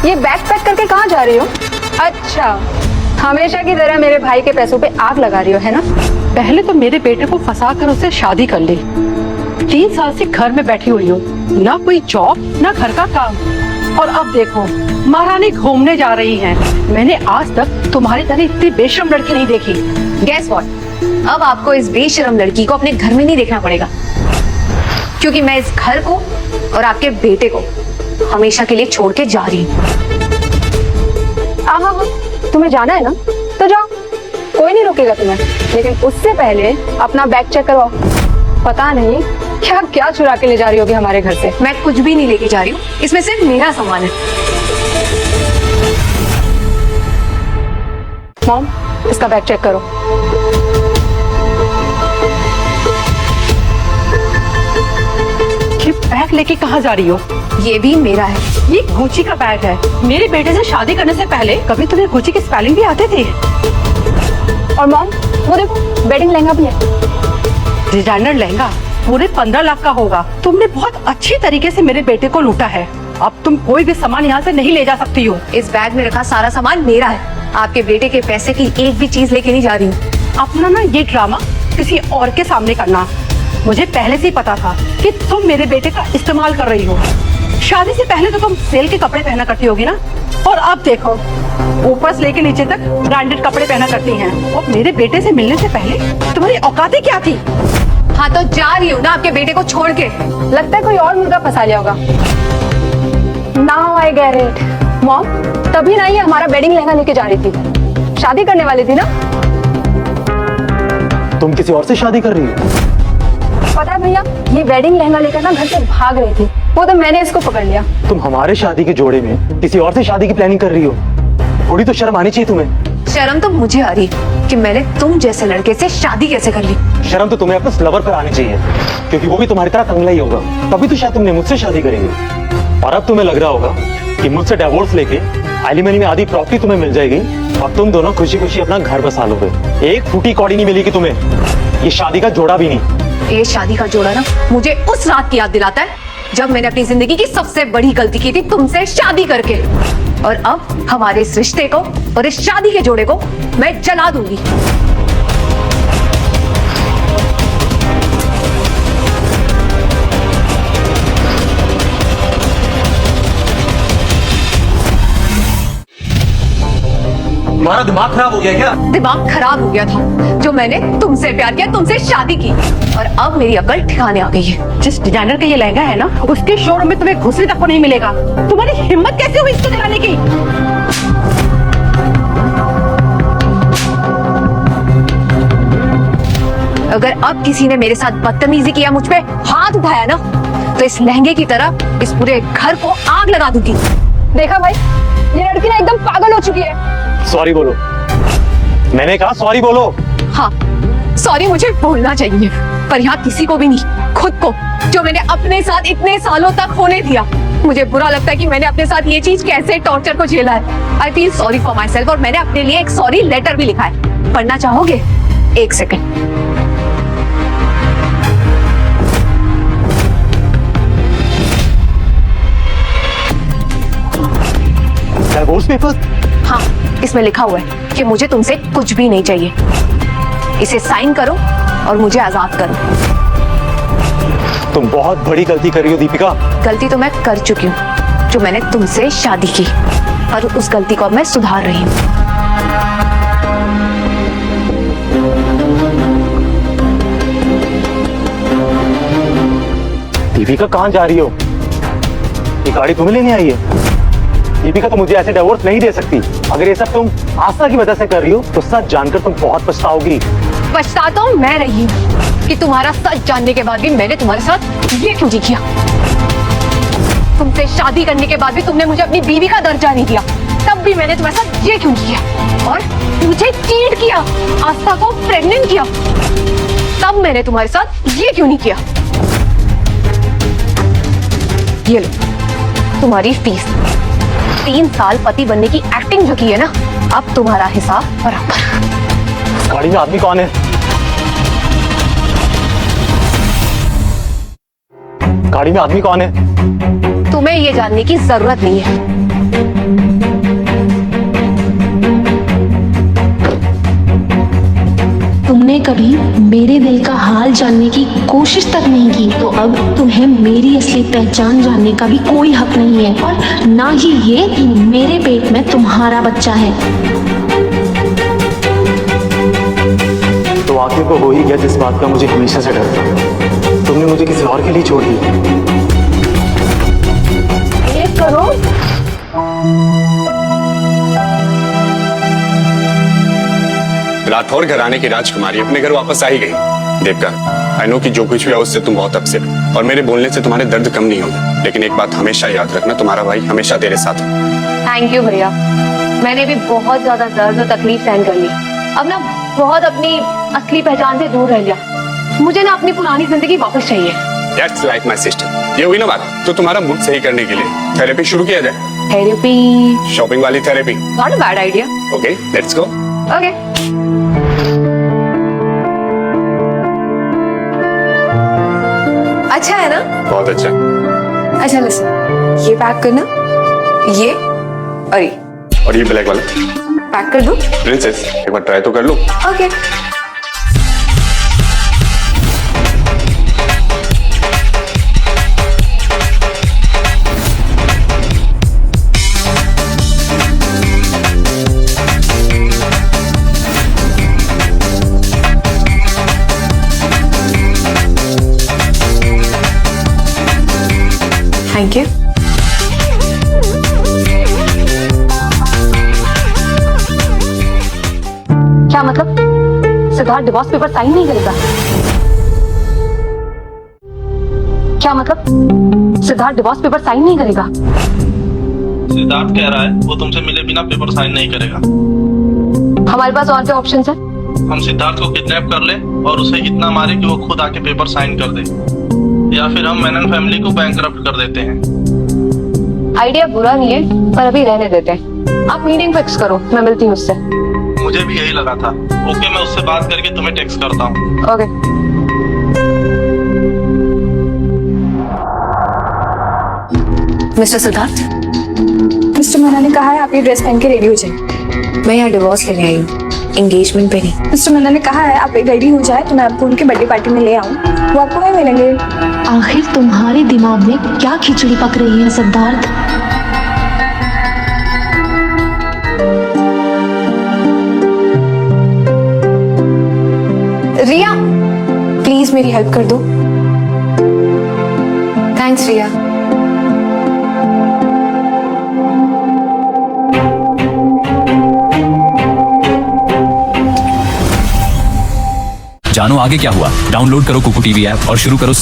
ये bag pack करके कहाँ जा रही हो? अच्छा, हमेशा की तरह मेरे भाई के पैसों पे आग लगा रही हो, है ना? पहले तो मेरे बेटे को फंसा कर उससे शादी कर ली। 3 साल से घर में बैठी हुई हूँ, ना कोई जॉब ना घर का काम, और अब देखो महारानी घूमने जा रही हैं। मैंने आज तक तुम्हारी तरह इतनी बेशरम लड़की नहीं देखी। Guess what? अब आपको इस बेशरम लड़की को अपने घर में नहीं देखना पड़ेगा, क्योंकि मैं इस घर को और आपके बेटे को हमेशा के लिए छोड़ के जा रही हूँ। हाँ, तुम्हें जाना है ना, तो जाओ, कोई नहीं रोकेगा तुम्हें। लेकिन उससे पहले अपना बैग चेक करवाओ। पता नहीं क्या क्या चुरा के ले जा रही होगी हमारे घर से। मैं कुछ भी नहीं लेके जा रही हूँ, इसमें सिर्फ मेरा सामान है। मॉम, इसका बैग चेक करो। ये बैग लेके कहाँ जा रही हो? ये भी मेरा है। ये गुची का बैग है। मेरे बेटे से शादी करने से पहले कभी तुम्हें गुची के स्पेलिंग भी आते थे? और मॉम, वो देखो वेडिंग लहंगा भी है। डिजाइनर लहंगा पूरे 15 लाख का होगा। तुमने बहुत अच्छी तरीके से मेरे बेटे को लूटा है। अब तुम कोई भी सामान यहाँ से नहीं ले जा सकती हो। इस बैग में रखा सारा सामान मेरा है। आपके बेटे के पैसे की एक भी चीज लेके नहीं जा रही हूँ। अपना ना ये ड्रामा किसी और के सामने करना। मुझे पहले से ही पता था कि तुम मेरे बेटे का इस्तेमाल कर रही हो। शादी से पहले तो तुम सेल के कपड़े पहना करती होगी ना, और अब देखो ऊपर से लेके नीचे तक ब्रांडेड कपड़े पहना करती हैं। और मेरे बेटे से मिलने से पहले तुम्हारी औकातें क्या थी? हाँ तो जा रही हूँ ना आपके बेटे को छोड़ के। लगता है कोई और मुर्गा फंसा लिया होगा। Now I get it. Mom, तभी ना ये हमारा वेडिंग लहंगा लेके जा रही थी। शादी करने वाली थी ना? तुम किसी और से शादी कर रही हो? पता है भैया, ये वेडिंग लहंगा लेकर ना घर से भाग रही थी। वो तो मैंने इसको पकड़ लिया। तुम हमारे शादी के जोड़े में किसी और से शादी की प्लानिंग कर रही हो? थोड़ी तो शर्म आनी चाहिए तुम्हें। शर्म तो मुझे आ रही कि मैंने तुम जैसे लड़के से शादी कैसे कर ली। शर्म तो तुम्हें अपने लवर पर आनी चाहिए, क्योंकि वो भी तुम्हारी तरह तंगला ही होगा। तभी तो शायद तुमने मुझसे शादी करेंगे। और अब तुम्हें लग रहा होगा कि मुझसे डिवोर्स लेके एलिमनी में आधी प्रॉपर्टी तुम्हें मिल जाएगी और तुम दोनों खुशी खुशी अपना घर बसा लोगे। एक फूटी कौड़ी नहीं मिलेगी तुम्हें। ये शादी का जोड़ा भी नहीं। ये शादी का जोड़ा ना मुझे उस रात की याद दिलाता है जब मैंने अपनी जिंदगी की सबसे बड़ी गलती की थी, तुमसे शादी करके। और अब हमारे इस रिश्ते को और इस शादी के जोड़े को मैं जला दूंगी। तुम्हारा दिमाग खराब हो गया क्या? दिमाग खराब हो गया था जो मैंने तुमसे प्यार किया, तुमसे शादी की, और अब मेरी अकल ठिकाने आ गई है। जिस डिजाइनर का ये लहंगा है ना, उसके शोरूम में तुम्हें घुसने तक को नहीं मिलेगा। तुम्हारी हिम्मत कैसे हुई इसको दिलाने की? अगर अब किसी ने मेरे साथ बदतमीजी किया, मुझ पे हाथ उठाया ना, तो इस लहंगे की तरह इस पूरे घर को आग लगा दूंगी। देखा भाई, ये लड़की ना एकदम पागल हो चुकी है। सॉरी बोलो। मैंने कहा सॉरी बोलो। हाँ, सॉरी मुझे बोलना चाहिए, पर यहाँ किसी को भी नहीं, खुद को, जो मैंने अपने साथ इतने सालों तक होने दिया। मुझे बुरा लगता है कि मैंने अपने साथ ये चीज कैसे टॉर्चर को झेला है। I feel sorry for my self, और मैंने अपने लिए एक सॉरी लेटर भी लिखा है। पढ़ना चाहोगे? 1 सेकेंड। Divorce paper? हाँ, इसमें लिखा हुआ है कि मुझे तुमसे कुछ भी नहीं चाहिए। इसे साइन करो और मुझे आजाद करो। तुम बहुत बड़ी गलती कर रही हो दीपिका। गलती तो मैं कर चुकी हूँ, जो मैंने तुमसे शादी की, और उस गलती को अब मैं सुधार रही हूँ। दीपिका कहाँ जा रही हो? ये गाड़ी तुम्हें लेने आई है? दीपिका तो मुझे ऐसे डिवोर्स नहीं दे सकती। अगर ये सब तुम आस्था की वजह से कर रही हो तो सच जानकर तुम बहुत पछताओगी। पछता तो मैं रही हूँ कि तुम्हारा सच जानने के बाद भी मैंने तुम्हारे साथ ये क्यों नहीं किया। तुमसे शादी करने के बाद भी तुमने मुझे अपनी बीवी का दर्जा नहीं दिया, तब भी मैंने तुम्हारे साथ ये क्यों किया। और मुझे चीट किया, आस्था को प्रेग्नेंट किया, तब मैंने तुम्हारे साथ ये क्यों नहीं किया। ये लो तुम्हारी फीस। 3 साल पति बनने की एक्टिंग जो की है ना, अब तुम्हारा हिसाब बराबर। गाड़ी में आदमी कौन है? गाड़ी में आदमी कौन है? तुम्हें ये जानने की जरूरत नहीं है। कभी मेरे दिल का हाल जानने की कोशिश तक नहीं की, तो अब तुम्हें मेरी असली पहचान जानने का भी कोई हक नहीं है, और ना ही ये कि मेरे पेट में तुम्हारा बच्चा है। तो आखिर को हो ही गया जिस बात का मुझे हमेशा से डर था। तुमने मुझे किसी और के लिए छोड़ दिया। 1 करोड़? राठौर घराने की राजकुमारी अपने घर वापस आ ही गई। देवका, आई नो कि जो कुछ भी है उससे तुम बहुत अपसेट हो और मेरे बोलने से तुम्हारे दर्द कम नहीं होंगे, लेकिन एक बात हमेशा याद रखना, तुम्हारा भाई हमेशा तेरे साथ है। थैंक यू भैया, मैंने भी बहुत ज्यादा दर्द और तकलीफ सहन कर ली। अब ना बहुत अपनी असली पहचान से दूर रह लिया। मुझे ना अपनी पुरानी जिंदगी वापस चाहिए। That's like my sister। ये हुई ना बात, तो तुम्हारा मूड सही करने के लिए थेरेपी शुरू किया जाए। थेरेपी? शॉपिंग वाली therapy. Not a bad idea. Okay, let's go. Okay. अच्छा है ना? बहुत अच्छा। अच्छा लिसन, ये पैक करना, ये और ये ब्लैक वाला पैक कर दो। प्रिंसेस, एक बार ट्राई तो कर लो। ओके। Thank you. क्या मतलब? सिद्धार्थ डिवोर्स पेपर साइन नहीं करेगा? क्या मतलब? सिद्धार्थ डिवोर्स पेपर साइन नहीं करेगा? सिद्धार्थ कह रहा है वो तुमसे मिले बिना पेपर साइन नहीं करेगा। हमारे पास और क्या ऑप्शन है? हम सिद्धार्थ को किडनैप कर ले और उसे इतना मारे कि वो खुद आके पेपर साइन कर दे, या फिर हम मेनन फैमिली को बैंकरप्ट कर देते हैं। आइडिया बुरा नहीं है, पर अभी रहने देते हैं। आप मीटिंग फिक्स करो, मैं मिलती हूँ उससे। मुझे भी यही लगा था। ओके, मैं उससे बात करके तुम्हें टेक्स्ट करता हूँ। ओके। मिस्टर सिद्धार्थ, मिस्टर मना ने कहा है आप ये ड्रेस पहन के रेडी हो जाए। मैं यहाँ डिवोर्स लेने आई हूँ, एंगेजमेंट पे नहीं। मिस्टर मना ने कहा है आप रेडी हो जाए तो मैं आपको उनके बर्थडे पार्टी में ले आऊँ, वो आपको वहीं मिलेंगे। आखिर तुम्हारे दिमाग में क्या खिचड़ी पक रही है सिद्धार्थ? रिया, प्लीज मेरी हेल्प कर दो। थैंक्स रिया। जानो आगे क्या हुआ? डाउनलोड करो कुकू टीवी ऐप और शुरू करो